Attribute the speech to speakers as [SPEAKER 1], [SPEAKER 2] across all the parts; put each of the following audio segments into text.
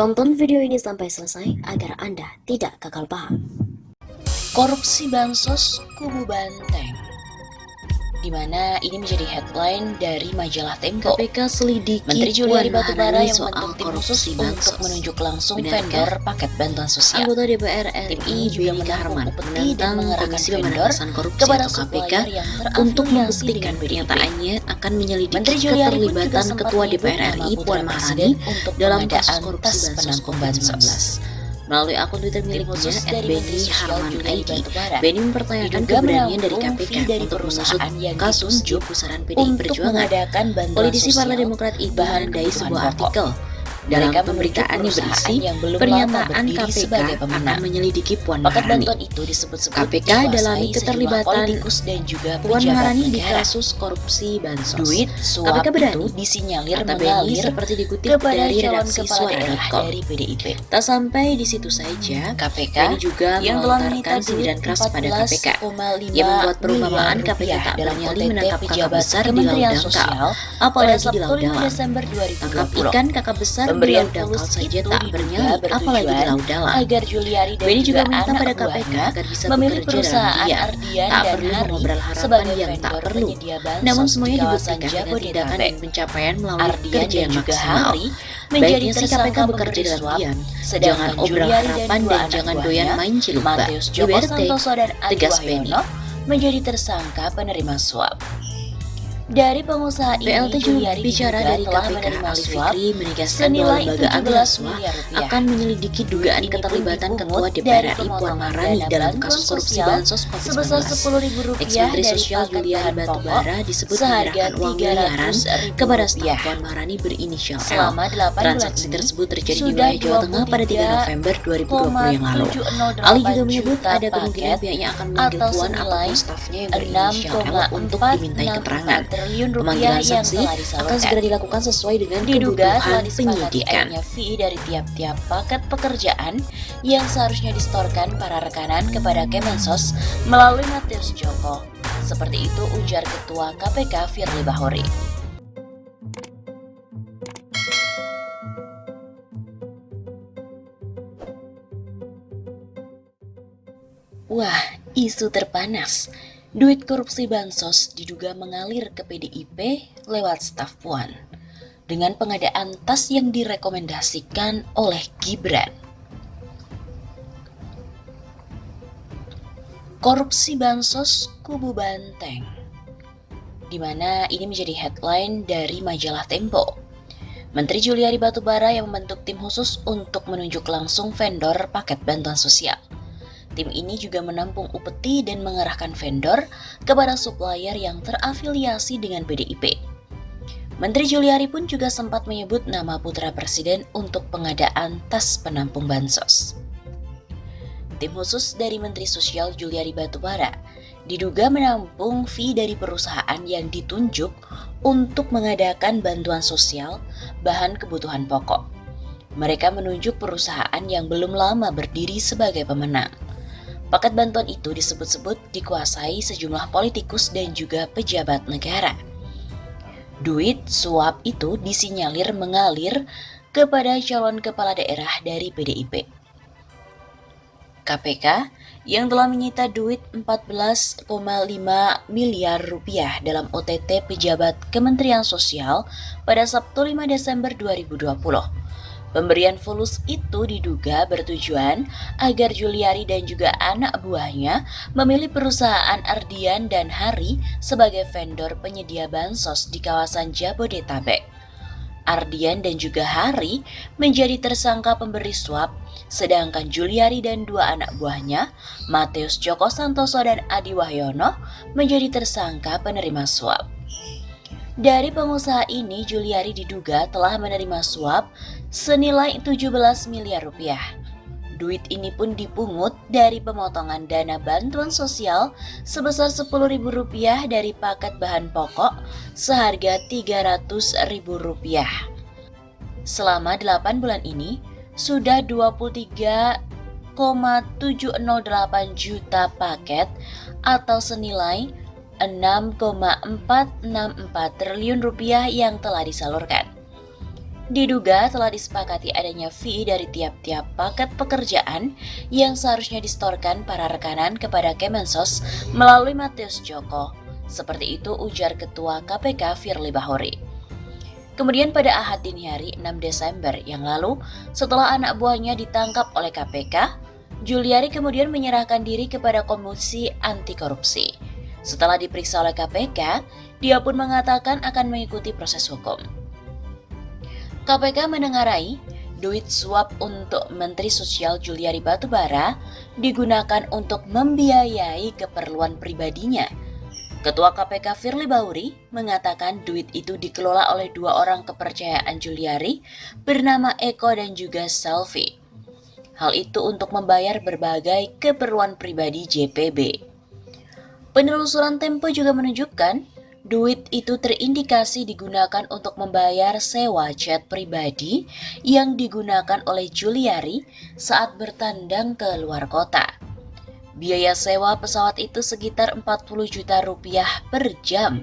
[SPEAKER 1] Tonton video ini sampai selesai agar Anda tidak gagal paham.
[SPEAKER 2] Korupsi bansos kubu Banteng, di mana ini menjadi headline dari majalah Tempo.
[SPEAKER 1] KPK selidiki
[SPEAKER 2] Menteri Juliari
[SPEAKER 1] Puan
[SPEAKER 2] Batubara
[SPEAKER 1] Maharani
[SPEAKER 2] yang
[SPEAKER 1] soal
[SPEAKER 2] membentuk tim khusus
[SPEAKER 1] korupsi
[SPEAKER 2] untuk
[SPEAKER 1] bansos.
[SPEAKER 2] menunjuk langsung
[SPEAKER 1] Benarkah?
[SPEAKER 2] vendor paket bantuan sosial.
[SPEAKER 1] Anggota DPR
[SPEAKER 2] Tim
[SPEAKER 1] RI
[SPEAKER 2] ini juga
[SPEAKER 1] Benny Kaharman
[SPEAKER 2] menampung upeti dan
[SPEAKER 1] menentang
[SPEAKER 2] mengerahkan
[SPEAKER 1] Komisi
[SPEAKER 2] vendor
[SPEAKER 1] Pemberantasan Korupsi
[SPEAKER 2] kepada
[SPEAKER 1] atau KPK
[SPEAKER 2] supplier yang
[SPEAKER 1] untuk
[SPEAKER 2] terafiliasi
[SPEAKER 1] membuktikan
[SPEAKER 2] dengan PDIP.
[SPEAKER 1] pernyataannya akan menyelidiki
[SPEAKER 2] Menteri Juliari pun juga
[SPEAKER 1] keterlibatan
[SPEAKER 2] sempat
[SPEAKER 1] Ketua
[SPEAKER 2] menyebut
[SPEAKER 1] DPR
[SPEAKER 2] nama
[SPEAKER 1] RI
[SPEAKER 2] putra
[SPEAKER 1] Puan Maharani
[SPEAKER 2] Presiden untuk
[SPEAKER 1] dalam kasus
[SPEAKER 2] pengadaan
[SPEAKER 1] korupsi
[SPEAKER 2] tas
[SPEAKER 1] bansos
[SPEAKER 2] penampung
[SPEAKER 1] COVID-19.
[SPEAKER 2] bansos.
[SPEAKER 1] Melalui akun Twitter
[SPEAKER 2] Tim
[SPEAKER 1] miliknya
[SPEAKER 2] khusus dari Menteri
[SPEAKER 1] @Benny
[SPEAKER 2] Sosial
[SPEAKER 1] Harman
[SPEAKER 2] Juliari
[SPEAKER 1] ID,
[SPEAKER 2] Batubara
[SPEAKER 1] Benny mempertanyakan
[SPEAKER 2] diduga
[SPEAKER 1] keberanian dari
[SPEAKER 2] menampung
[SPEAKER 1] KPK
[SPEAKER 2] fee dari
[SPEAKER 1] untuk mengusut
[SPEAKER 2] perusahaan yang
[SPEAKER 1] kasus di
[SPEAKER 2] ditunjuk
[SPEAKER 1] pusaran PDI
[SPEAKER 2] untuk
[SPEAKER 1] Perjuangan.
[SPEAKER 2] mengadakan bantuan
[SPEAKER 1] Politisi
[SPEAKER 2] sosial
[SPEAKER 1] Partai Demokrat itu
[SPEAKER 2] bahan
[SPEAKER 1] menandai
[SPEAKER 2] kebutuhan
[SPEAKER 1] sebuah
[SPEAKER 2] pokok.
[SPEAKER 1] artikel dalam
[SPEAKER 2] Mereka
[SPEAKER 1] pemberitaan yang
[SPEAKER 2] menunjuk
[SPEAKER 1] berisi
[SPEAKER 2] perusahaan yang belum lama
[SPEAKER 1] pernyataan
[SPEAKER 2] berdiri
[SPEAKER 1] KPK
[SPEAKER 2] sebagai
[SPEAKER 1] akan
[SPEAKER 2] pemenang.
[SPEAKER 1] menyelidiki Puan
[SPEAKER 2] Paket
[SPEAKER 1] Maharani.
[SPEAKER 2] bantuan itu disebut-sebut
[SPEAKER 1] KPK
[SPEAKER 2] dikuasai
[SPEAKER 1] dalami
[SPEAKER 2] sejumlah
[SPEAKER 1] keterlibatan
[SPEAKER 2] politikus dan juga
[SPEAKER 1] Puan
[SPEAKER 2] pejabat
[SPEAKER 1] Maharani di
[SPEAKER 2] negara.
[SPEAKER 1] kasus korupsi bansos.
[SPEAKER 2] Duit suap
[SPEAKER 1] KPK berani,
[SPEAKER 2] itu disinyalir
[SPEAKER 1] kata Benny
[SPEAKER 2] mengalir
[SPEAKER 1] seperti dikutip
[SPEAKER 2] kepada
[SPEAKER 1] dari
[SPEAKER 2] calon
[SPEAKER 1] redaksi
[SPEAKER 2] kepala daerah
[SPEAKER 1] suara.com.
[SPEAKER 2] dari PDIP.
[SPEAKER 1] Tak sampai di situ saja,
[SPEAKER 2] KPK
[SPEAKER 1] Benny juga
[SPEAKER 2] yang telah menyita
[SPEAKER 1] melontarkan sindiran
[SPEAKER 2] duit
[SPEAKER 1] keras pada KPK.
[SPEAKER 2] 14,5
[SPEAKER 1] Ia membuat perumpamaan
[SPEAKER 2] miliar
[SPEAKER 1] KPK
[SPEAKER 2] rupiah
[SPEAKER 1] tak
[SPEAKER 2] dalam
[SPEAKER 1] bernyali
[SPEAKER 2] OTT
[SPEAKER 1] menangkap kakap
[SPEAKER 2] pejabat
[SPEAKER 1] besar di
[SPEAKER 2] Kementerian
[SPEAKER 1] laut
[SPEAKER 2] Sosial
[SPEAKER 1] dangkal,
[SPEAKER 2] pada
[SPEAKER 1] apalagi di
[SPEAKER 2] Sabtu
[SPEAKER 1] laut
[SPEAKER 2] 5
[SPEAKER 1] dalam.
[SPEAKER 2] Desember
[SPEAKER 1] Tangkap
[SPEAKER 2] 2020.
[SPEAKER 1] ikan kakap besar di
[SPEAKER 2] Pemberian
[SPEAKER 1] laut dangkal
[SPEAKER 2] fulus
[SPEAKER 1] saja
[SPEAKER 2] itu
[SPEAKER 1] tak
[SPEAKER 2] diduga
[SPEAKER 1] bernyali, apalagi di laut dalam.
[SPEAKER 2] agar Juliari dan
[SPEAKER 1] Benny juga
[SPEAKER 2] juga
[SPEAKER 1] meminta
[SPEAKER 2] anak
[SPEAKER 1] pada KPK
[SPEAKER 2] buahnya
[SPEAKER 1] agar bisa
[SPEAKER 2] memilih
[SPEAKER 1] bekerja dalam
[SPEAKER 2] perusahaan
[SPEAKER 1] diam,
[SPEAKER 2] Ardian
[SPEAKER 1] tak
[SPEAKER 2] dan
[SPEAKER 1] perlu
[SPEAKER 2] Hari
[SPEAKER 1] mengobrol harapan
[SPEAKER 2] sebagai
[SPEAKER 1] yang tak
[SPEAKER 2] vendor
[SPEAKER 1] perlu.
[SPEAKER 2] penyedia bansos
[SPEAKER 1] Namun
[SPEAKER 2] di
[SPEAKER 1] semuanya
[SPEAKER 2] kawasan
[SPEAKER 1] dibuktikan dengan tindakan
[SPEAKER 2] Jabodetabek.
[SPEAKER 1] dan pencapaian melalui
[SPEAKER 2] Ardian
[SPEAKER 1] kerja
[SPEAKER 2] dan
[SPEAKER 1] yang
[SPEAKER 2] juga
[SPEAKER 1] maksimal.
[SPEAKER 2] Hari menjadi
[SPEAKER 1] Baiknya si KPK
[SPEAKER 2] tersangka
[SPEAKER 1] bekerja
[SPEAKER 2] memberi
[SPEAKER 1] dalam
[SPEAKER 2] suap,
[SPEAKER 1] diam,
[SPEAKER 2] sedangkan
[SPEAKER 1] jangan obrol
[SPEAKER 2] Juliari
[SPEAKER 1] harapan
[SPEAKER 2] dua
[SPEAKER 1] dan
[SPEAKER 2] anak
[SPEAKER 1] jangan
[SPEAKER 2] buahnya,
[SPEAKER 1] doyan main ciluka.
[SPEAKER 2] Matius Joko
[SPEAKER 1] BRT,
[SPEAKER 2] Santoso dan Adi
[SPEAKER 1] tegas Benny.
[SPEAKER 2] Wahyono menjadi tersangka penerima suap. Dari pengusaha ini,
[SPEAKER 1] PLT
[SPEAKER 2] Juliari
[SPEAKER 1] bicara
[SPEAKER 2] diduga
[SPEAKER 1] dari
[SPEAKER 2] telah
[SPEAKER 1] KPK
[SPEAKER 2] menerima
[SPEAKER 1] Ali
[SPEAKER 2] suap
[SPEAKER 1] Fikri menegaskan bahwa
[SPEAKER 2] senilai
[SPEAKER 1] lembaga
[SPEAKER 2] 17
[SPEAKER 1] antirasuah
[SPEAKER 2] miliar rupiah.
[SPEAKER 1] akan menyelidiki dugaan
[SPEAKER 2] Ini pun
[SPEAKER 1] keterlibatan
[SPEAKER 2] dipungut
[SPEAKER 1] Ketua
[SPEAKER 2] dari
[SPEAKER 1] DPR RI Puan
[SPEAKER 2] pemotongan
[SPEAKER 1] Maharani
[SPEAKER 2] dana
[SPEAKER 1] dalam
[SPEAKER 2] bantuan
[SPEAKER 1] kasus korupsi
[SPEAKER 2] sosial
[SPEAKER 1] bansos
[SPEAKER 2] sebesar
[SPEAKER 1] COVID-19.
[SPEAKER 2] Rp10.000
[SPEAKER 1] Ex-Menteri
[SPEAKER 2] dari
[SPEAKER 1] Sosial
[SPEAKER 2] paket
[SPEAKER 1] Juliari
[SPEAKER 2] bahan
[SPEAKER 1] Batubara
[SPEAKER 2] pokok
[SPEAKER 1] disebut
[SPEAKER 2] seharga
[SPEAKER 1] menyerahkan uang miliaran
[SPEAKER 2] Rp300.000.
[SPEAKER 1] kepada staf Puan Maharani berinisial L.
[SPEAKER 2] Selama 8 bulan
[SPEAKER 1] Transaksi
[SPEAKER 2] ini,
[SPEAKER 1] tersebut terjadi di
[SPEAKER 2] sudah
[SPEAKER 1] wilayah Jawa Tengah pada 3 November 2020 yang lalu.
[SPEAKER 2] 708
[SPEAKER 1] Ali juga menyebut
[SPEAKER 2] juta
[SPEAKER 1] ada kemungkinan
[SPEAKER 2] paket
[SPEAKER 1] pihaknya akan memanggil
[SPEAKER 2] atau
[SPEAKER 1] Puan
[SPEAKER 2] senilai
[SPEAKER 1] ataupun stafnya yang berinisial L untuk dimintai
[SPEAKER 2] 6,464
[SPEAKER 1] keterangan.
[SPEAKER 2] triliun rupiah
[SPEAKER 1] Pemanggilan
[SPEAKER 2] yang
[SPEAKER 1] saksi
[SPEAKER 2] telah
[SPEAKER 1] akan
[SPEAKER 2] disalurkan.
[SPEAKER 1] segera dilakukan sesuai dengan
[SPEAKER 2] Diduga telah
[SPEAKER 1] kebutuhan
[SPEAKER 2] disepakati
[SPEAKER 1] penyidikan.
[SPEAKER 2] adanya fee dari tiap-tiap paket pekerjaan yang seharusnya disetorkan para rekanan kepada Kemensos melalui Matius Joko. Seperti itu ujar Ketua KPK Firly Bahuri. Wah, isu terpanas. Duit korupsi bansos diduga mengalir ke PDIP lewat staf Puan dengan pengadaan tas yang direkomendasikan oleh Gibran. Korupsi bansos kubu Banteng, di mana ini menjadi headline dari majalah Tempo. Menteri Juliari Batubara yang membentuk tim khusus untuk menunjuk langsung vendor paket bantuan sosial. Tim ini juga menampung upeti dan mengerahkan vendor kepada supplier yang terafiliasi dengan PDIP. Menteri Juliari pun juga sempat menyebut nama putra presiden untuk pengadaan tas penampung bansos. Tim khusus dari Menteri Sosial Juliari Batubara diduga menampung fee dari perusahaan yang ditunjuk untuk mengadakan bantuan sosial bahan kebutuhan pokok. Mereka menunjuk perusahaan yang belum lama berdiri sebagai pemenang. Paket bantuan itu disebut-sebut dikuasai sejumlah politikus dan juga pejabat negara. Duit suap itu disinyalir mengalir kepada calon kepala daerah dari PDIP. KPK yang telah menyita duit 14,5 miliar rupiah dalam OTT pejabat Kementerian Sosial pada Sabtu 5 Desember 2020. Pemberian fulus itu diduga bertujuan agar Juliari dan juga anak buahnya memilih perusahaan Ardian dan Hari sebagai vendor penyedia bansos di kawasan Jabodetabek. Ardian dan juga Hari menjadi tersangka pemberi suap, sedangkan Juliari dan dua anak buahnya, Matius Joko Santoso dan Adi Wahyono, menjadi tersangka penerima suap. Dari pengusaha ini, Juliari diduga telah menerima suap senilai 17 miliar rupiah. Duit ini pun dipungut dari pemotongan dana bantuan sosial sebesar Rp10.000 dari paket bahan pokok seharga Rp300.000. Selama 8 bulan ini, sudah 23,708 juta paket atau senilai Rp6,464 triliun yang telah disalurkan. Diduga telah disepakati adanya fee dari tiap-tiap paket pekerjaan yang seharusnya disetorkan para rekanan kepada Kemensos melalui Matius Djoko. Seperti itu ujar Ketua KPK Firly Bahuri. Kemudian pada Ahad dini hari 6 Desember yang lalu, setelah anak buahnya ditangkap oleh KPK, Juliari kemudian menyerahkan diri kepada Komisi Anti Korupsi. Setelah diperiksa oleh KPK, dia pun mengatakan akan mengikuti proses hukum. KPK menengarai duit suap untuk Menteri Sosial Juliari Batubara digunakan untuk membiayai keperluan pribadinya. Ketua KPK Firly Bahuri mengatakan duit itu dikelola oleh dua orang kepercayaan Juliari bernama Eko dan juga Selvi. Hal itu untuk membayar berbagai keperluan pribadi JPB. Penelusuran Tempo juga menunjukkan duit itu terindikasi digunakan untuk membayar sewa jet pribadi yang digunakan oleh Juliari saat bertandang ke luar kota. Biaya sewa pesawat itu sekitar 40 juta rupiah per jam.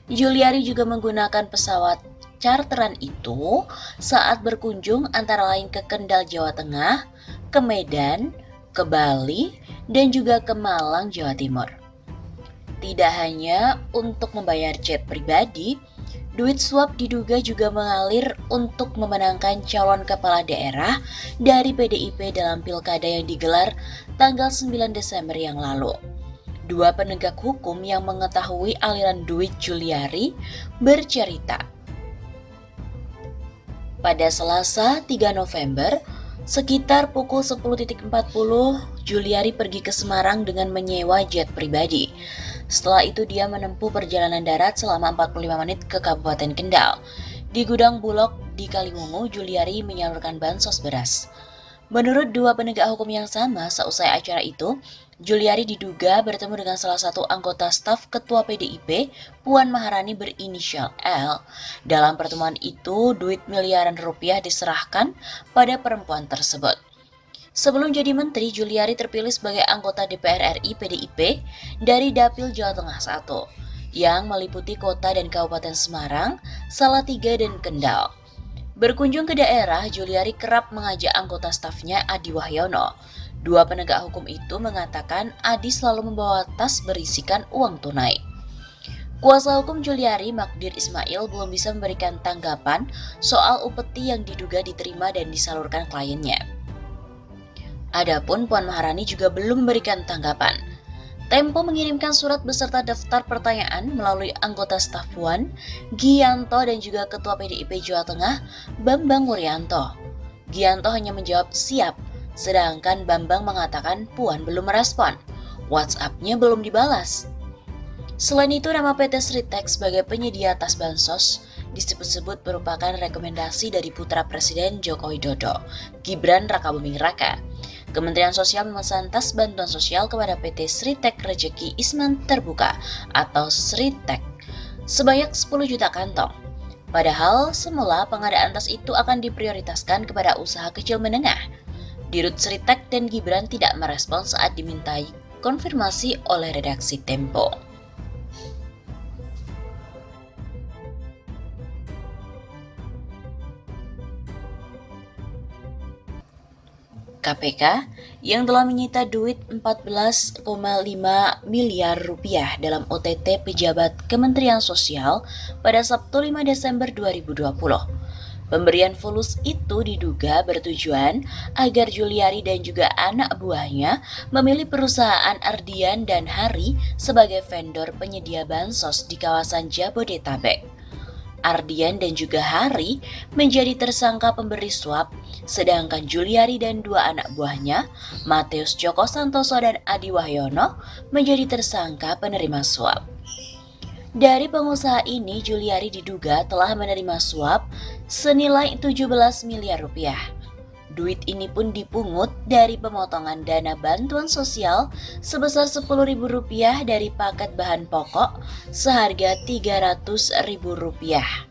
[SPEAKER 2] Juliari juga menggunakan pesawat charteran itu saat berkunjung antara lain ke Kendal, Jawa Tengah, ke Medan, ke Bali, dan juga ke Malang, Jawa Timur. Tidak hanya untuk membayar jet pribadi, duit suap diduga juga mengalir untuk memenangkan calon kepala daerah dari PDIP dalam pilkada yang digelar tanggal 9 Desember yang lalu. Dua penegak hukum yang mengetahui aliran duit Juliari bercerita. Pada Selasa 3 November, sekitar pukul 10.40, Juliari pergi ke Semarang dengan menyewa jet pribadi. Setelah itu dia menempuh perjalanan darat selama 45 menit ke Kabupaten Kendal. Di gudang Bulog di Kaliwungu, Juliari menyalurkan bansos beras. Menurut dua penegak hukum yang sama, seusai acara itu, Juliari diduga bertemu dengan salah satu anggota staf Ketua PDIP, Puan Maharani berinisial L. Dalam pertemuan itu, duit miliaran rupiah diserahkan pada perempuan tersebut. Sebelum jadi menteri, Juliari terpilih sebagai anggota DPR RI PDIP dari Dapil Jawa Tengah 1, yang meliputi kota dan Kabupaten Semarang, Salatiga, dan Kendal. Berkunjung ke daerah, Juliari kerap mengajak anggota stafnya Adi Wahyono. Dua penegak hukum itu mengatakan Adi selalu membawa tas berisikan uang tunai. Kuasa hukum Juliari, Magdir Ismail, belum bisa memberikan tanggapan soal upeti yang diduga diterima dan disalurkan kliennya. Adapun Puan Maharani juga belum memberikan tanggapan. Tempo mengirimkan surat beserta daftar pertanyaan melalui anggota staf Puan, Gianto, dan juga Ketua PDIP Jawa Tengah, Bambang Wuryanto. Gianto hanya menjawab siap, sedangkan Bambang mengatakan Puan belum merespon. WhatsApp-nya belum dibalas. Selain itu, nama PT Sritek sebagai penyedia tas bansos disebut-sebut merupakan rekomendasi dari putra Presiden Joko Widodo, Gibran Rakabuming Raka. Kementerian Sosial memesan tas bantuan sosial kepada PT Sritek Rejeki Isman Terbuka atau Sritek sebanyak 10 juta kantong. Padahal semula pengadaan tas itu akan diprioritaskan kepada usaha kecil menengah. Dirut Sritek dan Gibran tidak merespon saat dimintai konfirmasi oleh redaksi Tempo. KPK yang telah menyita duit 14,5 miliar rupiah dalam OTT pejabat Kementerian Sosial pada Sabtu 5 Desember 2020. Pemberian fulus itu diduga bertujuan agar Juliari dan juga anak buahnya memilih perusahaan Ardian dan Hari sebagai vendor penyedia bansos di kawasan Jabodetabek. Ardian dan juga Hari menjadi tersangka pemberi suap, sedangkan Juliari dan dua anak buahnya, Matius Djoko Santoso dan Adi Wahyono, menjadi tersangka penerima suap. Dari pengusaha ini, Juliari diduga telah menerima suap senilai 17 miliar rupiah. Duit ini pun dipungut dari pemotongan dana bantuan sosial sebesar Rp10.000 dari paket bahan pokok seharga Rp300.000.